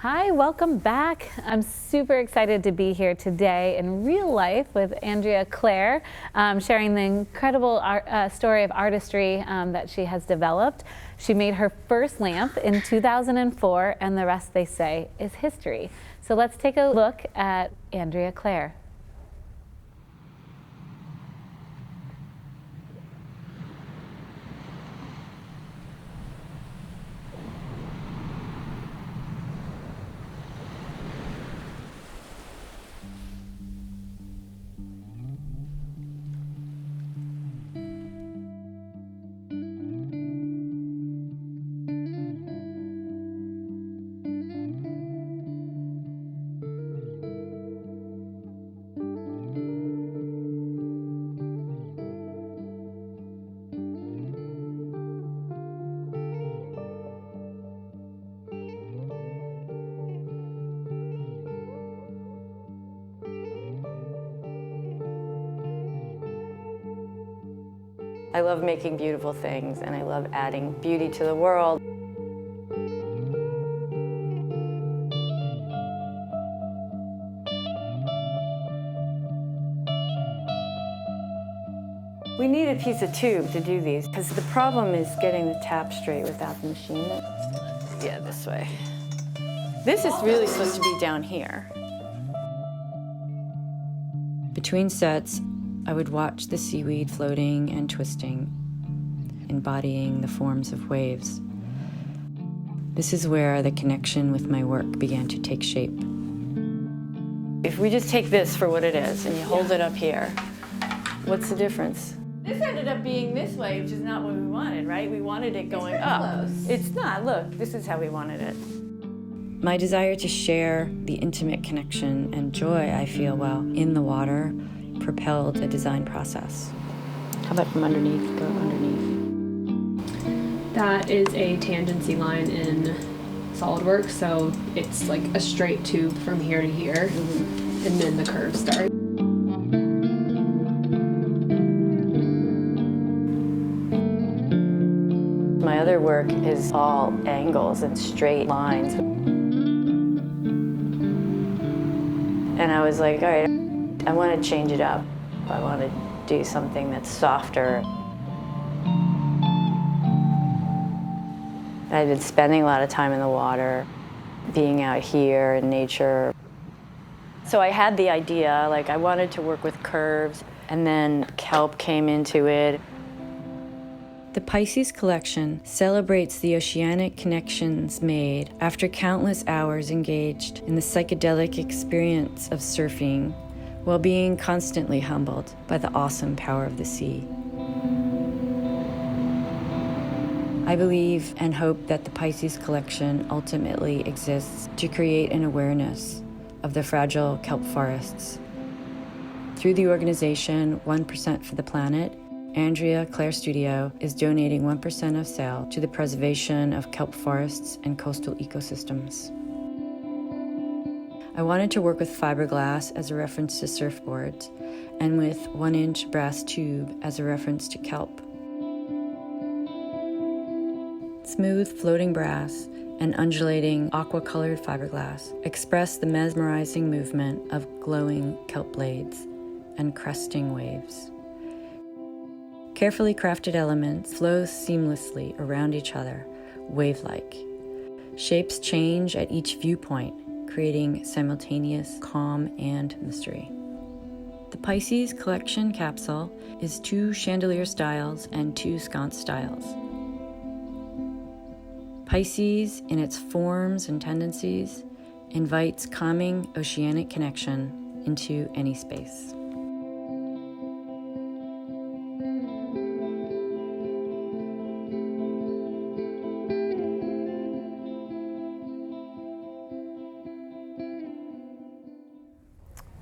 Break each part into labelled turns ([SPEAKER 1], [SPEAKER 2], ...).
[SPEAKER 1] Hi, welcome back. I'm super excited to be here today in real life with Andrea Clare, sharing the incredible story of artistry that she has developed. She made her first lamp in 2004, and the rest, they say, is history. So let's take a look at Andrea Clare.
[SPEAKER 2] I love making beautiful things, and I love adding beauty to the world. We need a piece of tube to do these, because the problem is getting the tap straight without the machine. Yeah, this way. This is really supposed to be down here. Between sets, I would watch the seaweed floating and twisting, embodying the forms of waves. This is where the connection with my work began to take shape. If we just take this for what it is and you hold it up here, what's the difference? This ended up being this way, which is not what we wanted, right? We wanted it going up. Close. It's not. Look, this is how we wanted it. My desire to share the intimate connection and joy I feel while in the water propelled the design process. How about from underneath? Go underneath.
[SPEAKER 3] That is a tangency line in SolidWorks, so it's like a straight tube from here to here, and then the curves start.
[SPEAKER 2] My other work is all angles and straight lines. And I was like, all right, I want to change it up. I want to do something that's softer. I've been spending a lot of time in the water, being out here in nature. So I had the idea, like I wanted to work with curves, and then kelp came into it. The Pisces collection celebrates the oceanic connections made after countless hours engaged in the psychedelic experience of surfing, while being constantly humbled by the awesome power of the sea. I believe and hope that the Pisces collection ultimately exists to create an awareness of the fragile kelp forests. Through the organization 1% for the Planet, Andrea Clare Studio is donating 1% of sale to the preservation of kelp forests and coastal ecosystems. I wanted to work with fiberglass as a reference to surfboards, and with 1-inch brass tube as a reference to kelp. Smooth floating brass and undulating aqua-colored fiberglass express the mesmerizing movement of glowing kelp blades and cresting waves. Carefully crafted elements flow seamlessly around each other, wave-like. Shapes change at each viewpoint, creating simultaneous calm and mystery. The Pisces collection capsule is 2 chandelier styles and 2 sconce styles. Pisces, in its forms and tendencies, invites calming oceanic connection into any space.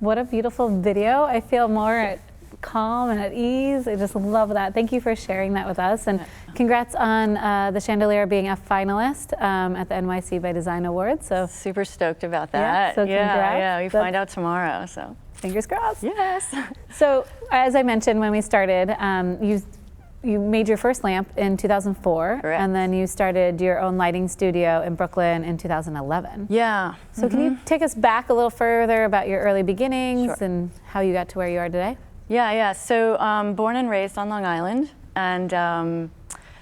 [SPEAKER 1] What a beautiful video. I feel more calm and at ease. I just love that. Thank you for sharing that with us. And congrats on the chandelier being a finalist at the NYC by Design Awards. So
[SPEAKER 2] super stoked about that.
[SPEAKER 1] Yeah, so congrats.
[SPEAKER 2] Yeah, we find out tomorrow. So
[SPEAKER 1] fingers crossed.
[SPEAKER 2] yes.
[SPEAKER 1] So as I mentioned when we started, you you made your first lamp in 2004,
[SPEAKER 2] Correct.
[SPEAKER 1] and then you started your own lighting studio in Brooklyn in 2011.
[SPEAKER 2] Yeah.
[SPEAKER 1] So can you take us back a little further about your early beginnings
[SPEAKER 2] Sure.
[SPEAKER 1] and how you got to where you are today?
[SPEAKER 2] Yeah. So born and raised on Long Island, and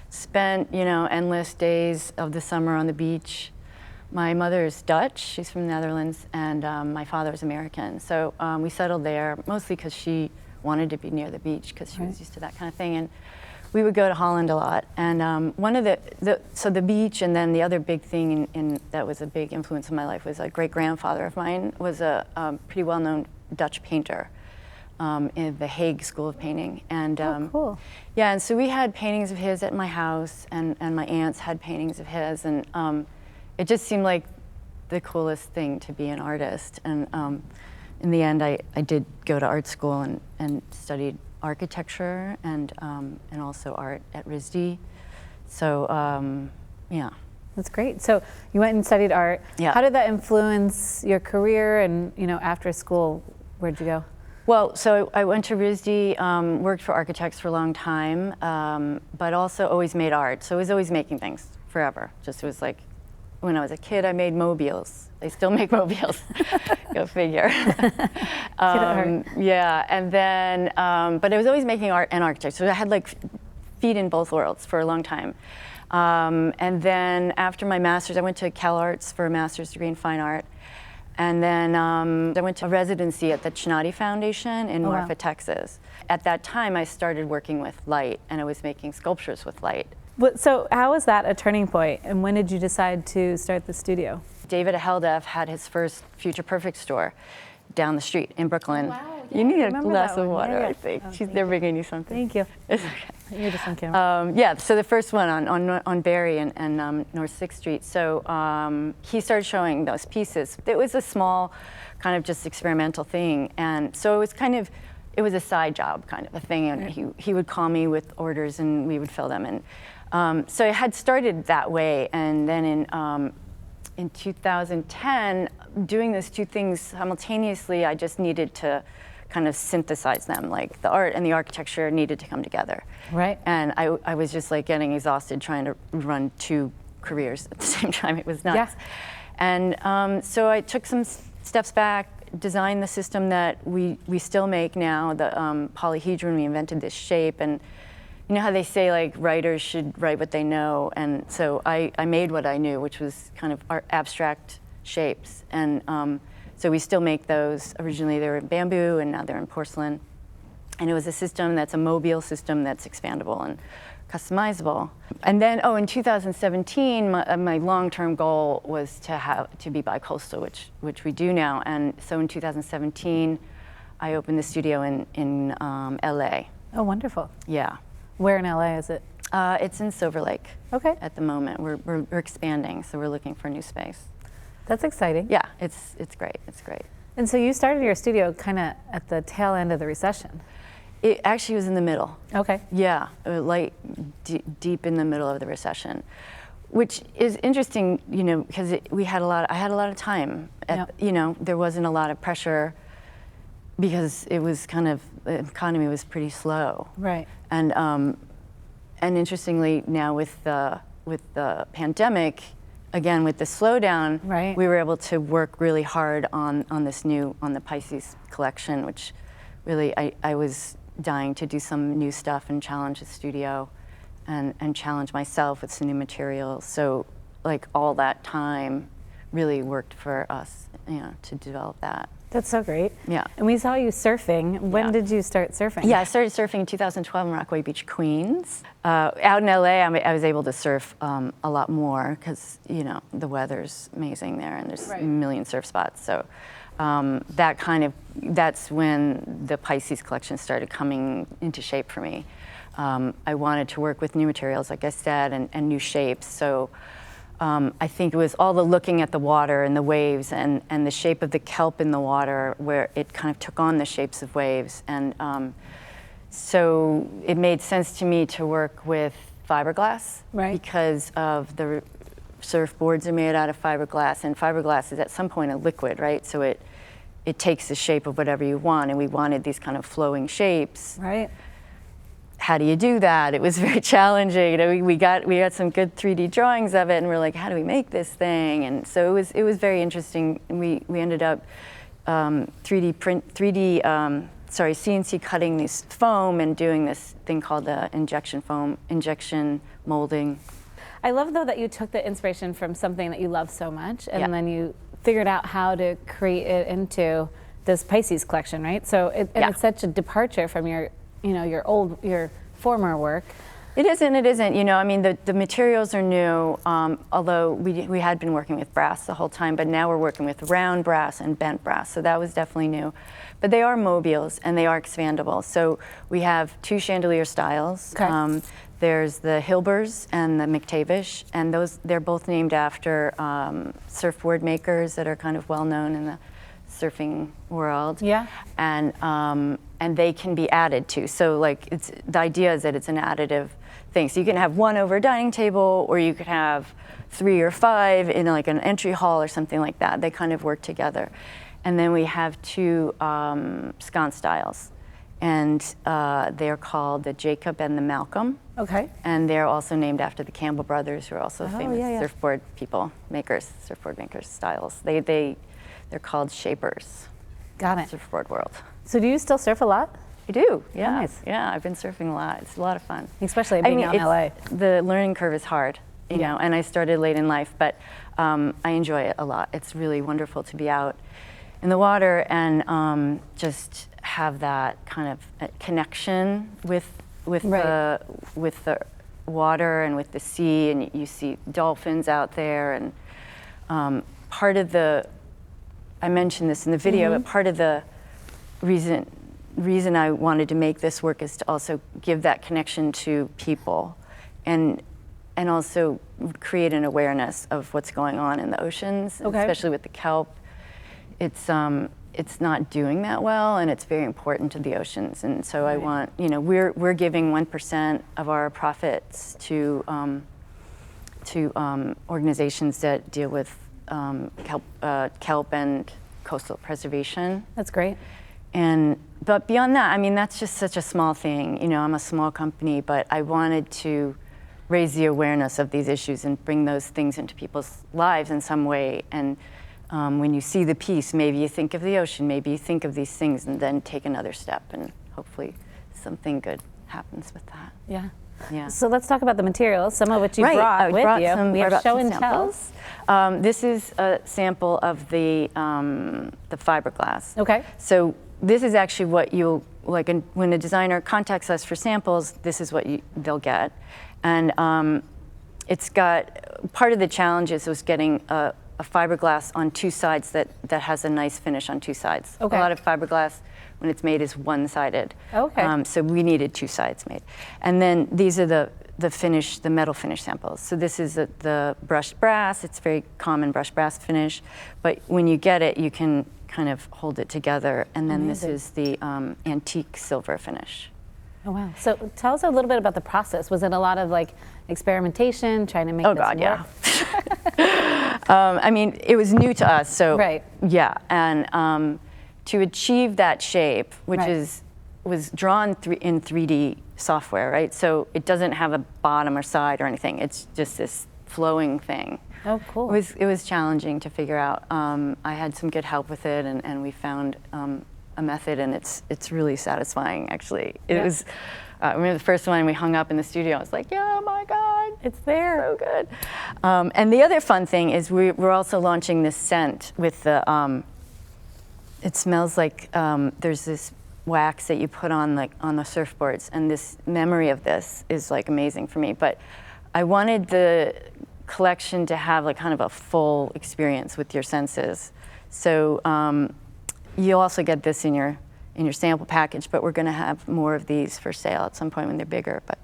[SPEAKER 2] spent endless days of the summer on the beach. My mother is Dutch, she's from the Netherlands, and my father is American. So we settled there mostly because she wanted to be near the beach because she was used to that kind of thing. And we would go to Holland a lot. And one of so the beach, and then the other big thing that was a big influence in my life was a great-grandfather of mine was a pretty well-known Dutch painter in the Hague School of Painting. And
[SPEAKER 1] cool.
[SPEAKER 2] yeah, and so we had paintings of his at my house, and my aunts had paintings of his, and it just seemed like the coolest thing to be an artist. And in the end, I did go to art school and studied architecture and also art at RISD. So yeah.
[SPEAKER 1] That's great. So you went and studied art.
[SPEAKER 2] Yeah.
[SPEAKER 1] How did that influence your career? And after school, where'd you go?
[SPEAKER 2] Well, so I went to RISD, worked for architects for a long time, but also always made art. So I was always making things forever. Just it was like, when I was a kid, I made mobiles. They still make mobiles. Go figure. Yeah, and then, but I was always making art and architecture. So I had like feet in both worlds for a long time. And then after my master's, I went to Cal Arts for a master's degree in fine art. And then I went to a residency at the Chinati Foundation in Marfa, Texas. At that time, I started working with light, and I was making sculptures with light.
[SPEAKER 1] So how was that a turning point, and when did you decide to start the studio?
[SPEAKER 2] David Aheldef had his first Future Perfect store down the street in Brooklyn.
[SPEAKER 1] Wow,
[SPEAKER 2] you need a
[SPEAKER 1] remember
[SPEAKER 2] glass
[SPEAKER 1] that
[SPEAKER 2] of
[SPEAKER 1] one.
[SPEAKER 2] water,
[SPEAKER 1] Yeah.
[SPEAKER 2] I think.
[SPEAKER 1] Oh,
[SPEAKER 2] They're bringing you something.
[SPEAKER 1] Thank you.
[SPEAKER 2] It's okay.
[SPEAKER 1] You're just on camera.
[SPEAKER 2] Yeah, so the first one on Berry and North 6th Street. So he started showing those pieces. It was a small, kind of just experimental thing. And so it was it was a side job kind of a thing. And he would call me with orders and we would fill them. And so it had started that way. And then in 2010, doing those two things simultaneously, I just needed to kind of synthesize them. Like the art and the architecture needed to come together.
[SPEAKER 1] Right.
[SPEAKER 2] And I was just like getting exhausted trying to run two careers at the same time. It was nuts.
[SPEAKER 1] Yeah.
[SPEAKER 2] And so I took some steps back, designed the system that we still make now, the polyhedron. We invented this shape, and you know how they say like writers should write what they know, and so I made what I knew, which was kind of abstract shapes. And so we still make those. Originally they were in bamboo, and now they're in porcelain. And it was a system that's a mobile system that's expandable and customizable. And then, in 2017, my long-term goal was to be bi-coastal, which we do now. And so in 2017, I opened the studio in LA.
[SPEAKER 1] Oh, wonderful.
[SPEAKER 2] Yeah.
[SPEAKER 1] Where in LA is it?
[SPEAKER 2] It's in Silver Lake.
[SPEAKER 1] Okay.
[SPEAKER 2] At the moment, we're expanding, so we're looking for new space.
[SPEAKER 1] That's exciting.
[SPEAKER 2] Yeah, it's great. It's great.
[SPEAKER 1] And so you started your studio kind of at the tail end of the recession.
[SPEAKER 2] It actually was in the middle.
[SPEAKER 1] Okay.
[SPEAKER 2] Yeah, like deep in the middle of the recession, which is interesting, because I had a lot of time. There wasn't a lot of pressure because it was the economy was pretty slow.
[SPEAKER 1] Right.
[SPEAKER 2] And interestingly, now with the pandemic, again with the slowdown,
[SPEAKER 1] right,
[SPEAKER 2] we were able to work really hard on the Pisces collection, which really I was dying to do some new stuff and challenge the studio and challenge myself with some new materials. So like all that time really worked for us, to develop that.
[SPEAKER 1] That's so great.
[SPEAKER 2] Yeah.
[SPEAKER 1] And we saw you surfing. When did you start surfing?
[SPEAKER 2] Yeah, I started surfing in 2012 in Rockaway Beach, Queens. Out in LA, I was able to surf a lot more because, the weather's amazing there and there's a million surf spots. So that's when the Pisces collection started coming into shape for me. I wanted to work with new materials, like I said, and new shapes. So I think it was all the looking at the water and the waves and the shape of the kelp in the water where it kind of took on the shapes of waves. And so it made sense to me to work with fiberglass, because of the surfboards are made out of fiberglass, and fiberglass is at some point a liquid, right? So it takes the shape of whatever you want, and we wanted these kind of flowing shapes.
[SPEAKER 1] Right.
[SPEAKER 2] how do you do that? It was very challenging. You know, we got some good 3D drawings of it, and we're like, how do we make this thing? And so it was very interesting. We ended up CNC cutting this foam and doing this thing called injection molding.
[SPEAKER 1] I love though that you took the inspiration from something that you love so much, and then you figured out how to create it into this Pisces collection, right? So it's such a departure from your former work.
[SPEAKER 2] It is and it isn't. You know, I mean, the materials are new, although we had been working with brass the whole time, but now we're working with round brass and bent brass, so that was definitely new. But they are mobiles and they are expandable. So we have 2 chandelier styles.
[SPEAKER 1] Okay.
[SPEAKER 2] There's the Hilbers and the McTavish, and they're both named after surfboard makers that are kind of well known in the surfing world.
[SPEAKER 1] Yeah.
[SPEAKER 2] And they can be added to. So like the idea is that it's an additive thing. So you can have one over a dining table, or you could have 3 or 5 in like an entry hall or something like that. They kind of work together. And then we have 2 sconce styles, and they're called the Jacob and the Malcolm.
[SPEAKER 1] Okay.
[SPEAKER 2] And they're also named after the Campbell brothers, who are also famous surfboard makers styles. They're called shapers.
[SPEAKER 1] Got it.
[SPEAKER 2] Surfboard world.
[SPEAKER 1] So do you still surf a lot?
[SPEAKER 2] I do, yeah.
[SPEAKER 1] Nice.
[SPEAKER 2] Yeah, I've been surfing a lot. It's a lot of fun.
[SPEAKER 1] Especially being out in LA.
[SPEAKER 2] The learning curve is hard, you know, and I started late in life, but I enjoy it a lot. It's really wonderful to be out in the water and just have that kind of connection with the water and with the sea, and you see dolphins out there, and part of the, I mentioned this in the video, but part of the reason I wanted to make this work is to also give that connection to people, and also create an awareness of what's going on in the oceans, especially with the kelp. It's not doing that well, and it's very important to the oceans. And so I want, you know, we're giving 1% of our profits to organizations that deal with kelp and coastal preservation.
[SPEAKER 1] That's great.
[SPEAKER 2] But beyond that, I mean, that's just such a small thing. You know, I'm a small company, but I wanted to raise the awareness of these issues and bring those things into people's lives in some way. And when you see the piece, maybe you think of the ocean, maybe you think of these things, and then take another step, and hopefully something good happens with that.
[SPEAKER 1] Yeah.
[SPEAKER 2] Yeah.
[SPEAKER 1] So let's talk about the materials, some of which you brought with you. We have show and tells.
[SPEAKER 2] This is a sample of the fiberglass.
[SPEAKER 1] Okay.
[SPEAKER 2] So this is actually what you'll, like when a designer contacts us for samples, this is what they'll get. And it's got, part of the challenge was getting a fiberglass on 2 sides that has a nice finish on 2 sides.
[SPEAKER 1] Okay.
[SPEAKER 2] A lot of fiberglass, when it's made, is one-sided.
[SPEAKER 1] Okay.
[SPEAKER 2] So we needed 2 sides made. And then these are the metal finish samples. So this is the brushed brass. It's very common brushed brass finish. But when you get it, you can kind of hold it together. And then this is the antique silver finish.
[SPEAKER 1] Oh, wow. So tell us a little bit about the process. Was it a lot of like experimentation, trying to make this work?
[SPEAKER 2] Yeah. I mean, it was new to us, so yeah. And to achieve that shape, which was drawn in 3D software, right? So it doesn't have a bottom or side or anything. It's just this flowing thing.
[SPEAKER 1] Oh, cool.
[SPEAKER 2] It was challenging to figure out. I had some good help with it, and we found a method, and it's really satisfying, actually. It was, I remember the first one we hung up in the studio, I was like, yeah, oh my God,
[SPEAKER 1] it's there.
[SPEAKER 2] So good. And the other fun thing is we're also launching this scent with the, it smells like there's this wax that you put on the surfboards, and this memory of this is like amazing for me. But I wanted the collection to have like kind of a full experience with your senses. So you'll also get this in your sample package, but we're going to have more of these for sale at some point when they're bigger. But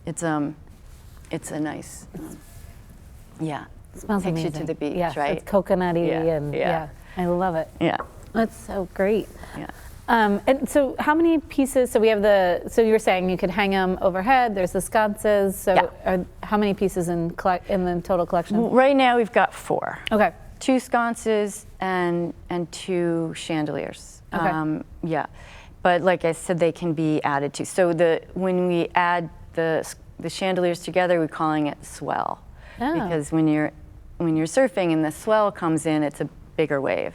[SPEAKER 2] it's a nice,
[SPEAKER 1] it smells
[SPEAKER 2] takes
[SPEAKER 1] amazing.
[SPEAKER 2] you to the beach,
[SPEAKER 1] yes,
[SPEAKER 2] right?
[SPEAKER 1] It's coconutty and I love it.
[SPEAKER 2] Yeah,
[SPEAKER 1] that's so great.
[SPEAKER 2] Yeah.
[SPEAKER 1] And so how many pieces, so we have so you were saying you could hang them overhead, there's the sconces, so how many pieces in the total collection?
[SPEAKER 2] Right now we've got 4.
[SPEAKER 1] Okay.
[SPEAKER 2] 2 sconces and 2 chandeliers.
[SPEAKER 1] Okay.
[SPEAKER 2] Yeah. But like I said, they can be added to. So when we add the chandeliers together, we're calling it swell.
[SPEAKER 1] Oh.
[SPEAKER 2] Because when you're surfing and the swell comes in, it's a bigger wave.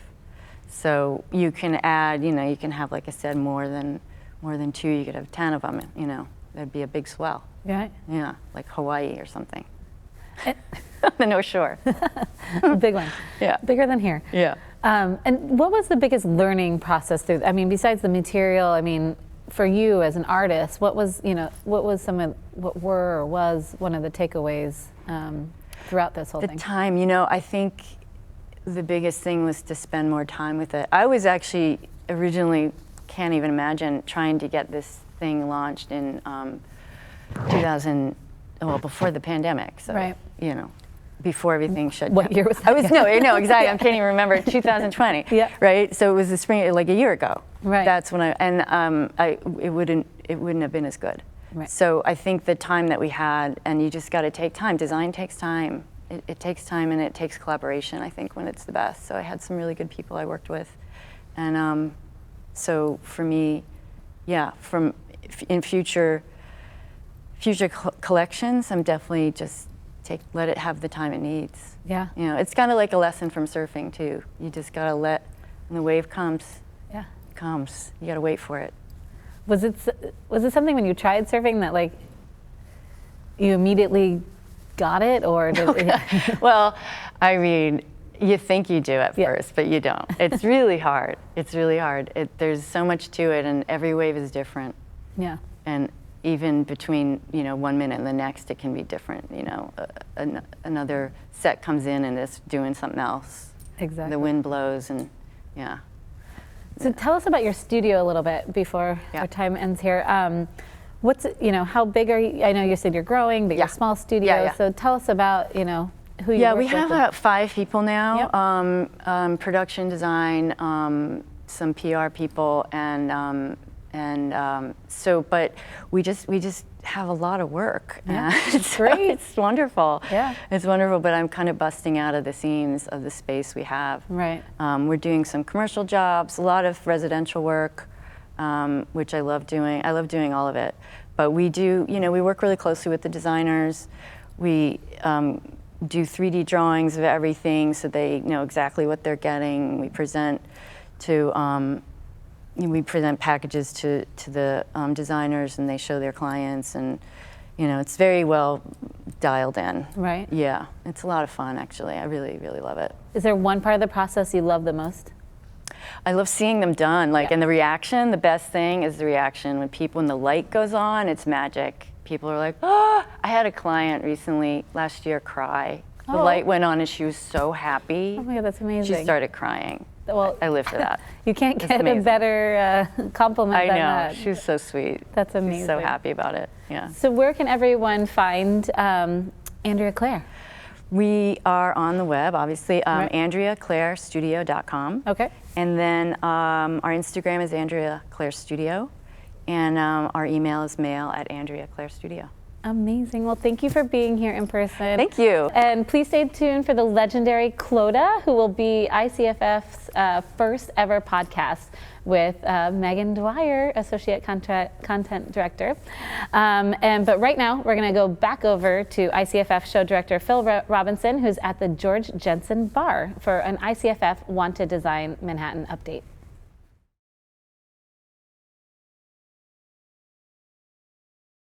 [SPEAKER 2] So you can add, you can have, like I said, more than 2. You could have 10 of them. That'd be a big swell.
[SPEAKER 1] Right.
[SPEAKER 2] Yeah, like Hawaii or something. On the North Shore.
[SPEAKER 1] Big one.
[SPEAKER 2] Yeah.
[SPEAKER 1] Bigger than here.
[SPEAKER 2] Yeah.
[SPEAKER 1] And what was the biggest learning process through? I mean, besides the material, I mean, for you as an artist, what was one of the takeaways throughout this whole thing?
[SPEAKER 2] The time, I think the biggest thing was to spend more time with it. I was actually originally, can't even imagine, trying to get this thing launched in 2000, before the pandemic. So,
[SPEAKER 1] right.
[SPEAKER 2] Before everything shut down.
[SPEAKER 1] What year was that?
[SPEAKER 2] I was, no, exactly. I can't even remember, 2020.
[SPEAKER 1] Yeah.
[SPEAKER 2] Right? So it was the spring, like a year ago.
[SPEAKER 1] Right.
[SPEAKER 2] That's when it wouldn't have been as good.
[SPEAKER 1] Right.
[SPEAKER 2] So I think the time that we had, and you just got to take time. Design takes time. It takes time, and it takes collaboration, I think, when it's the best. So I had some really good people I worked with. And so for me, yeah, in future collections, I'm definitely just let it have the time it needs.
[SPEAKER 1] Yeah.
[SPEAKER 2] It's kind of like a lesson from surfing too. You just gotta when the wave comes,
[SPEAKER 1] Yeah.
[SPEAKER 2] it comes. You gotta wait for it.
[SPEAKER 1] Was it something when you tried surfing that like you immediately got it, or did
[SPEAKER 2] Well, I mean, you think you do at
[SPEAKER 1] Yeah.
[SPEAKER 2] first, but you don't. It's really hard. It's really hard. There's so much to it, and every wave is different.
[SPEAKER 1] Yeah.
[SPEAKER 2] And even between 1 minute and the next, it can be different. Another set comes in and it's doing something else.
[SPEAKER 1] Exactly.
[SPEAKER 2] The wind blows, and yeah.
[SPEAKER 1] So tell us about your studio a little bit before our time ends here. How big are you? I know you said you're growing, but you're a small studio.
[SPEAKER 2] Yeah.
[SPEAKER 1] So tell us about, who you work with.
[SPEAKER 2] Yeah, we have about 5 people now.
[SPEAKER 1] Yep.
[SPEAKER 2] Production design, some PR people, but we just have a lot of work.
[SPEAKER 1] Yeah,
[SPEAKER 2] It's
[SPEAKER 1] great.
[SPEAKER 2] It's wonderful.
[SPEAKER 1] Yeah.
[SPEAKER 2] It's wonderful, but I'm kind of busting out of the seams of the space we have.
[SPEAKER 1] Right.
[SPEAKER 2] We're doing some commercial jobs, a lot of residential work, which I love doing. I love doing all of it. But we do, we work really closely with the designers. We do 3D drawings of everything so they know exactly what they're getting. We present packages to the designers, and they show their clients, and it's very well dialed in.
[SPEAKER 1] Right.
[SPEAKER 2] Yeah, it's a lot of fun actually. I really, really love it.
[SPEAKER 1] Is there one part of the process you love the most?
[SPEAKER 2] I love seeing them done, and the reaction. The best thing is the reaction when the light goes on. It's magic. People are like, oh! I had a client recently last year cry. The light went on and she was so happy.
[SPEAKER 1] Oh my God, that's amazing.
[SPEAKER 2] She started crying.
[SPEAKER 1] Well,
[SPEAKER 2] I live for that.
[SPEAKER 1] You can't get a better compliment
[SPEAKER 2] I
[SPEAKER 1] than
[SPEAKER 2] know.
[SPEAKER 1] that.
[SPEAKER 2] She was so sweet.
[SPEAKER 1] That's amazing.
[SPEAKER 2] She's so happy about it. Yeah.
[SPEAKER 1] So where can everyone find Andrea Clare?
[SPEAKER 2] We are on the web, obviously, AndreaClaireStudio.com.
[SPEAKER 1] Okay.
[SPEAKER 2] And then our Instagram is Andrea Claire Studio, and our email is mail@AndreaClaireStudio.
[SPEAKER 1] Amazing. Well, thank you for being here in person.
[SPEAKER 2] Thank you.
[SPEAKER 1] And please stay tuned for the legendary Clodagh, who will be ICFF's first ever podcast with Megan Dwyer, Associate Content Director. But right now, we're going to go back over to ICFF Show Director Phil Robinson, who's at the George Jensen Bar for an ICFF Want to Design Manhattan update.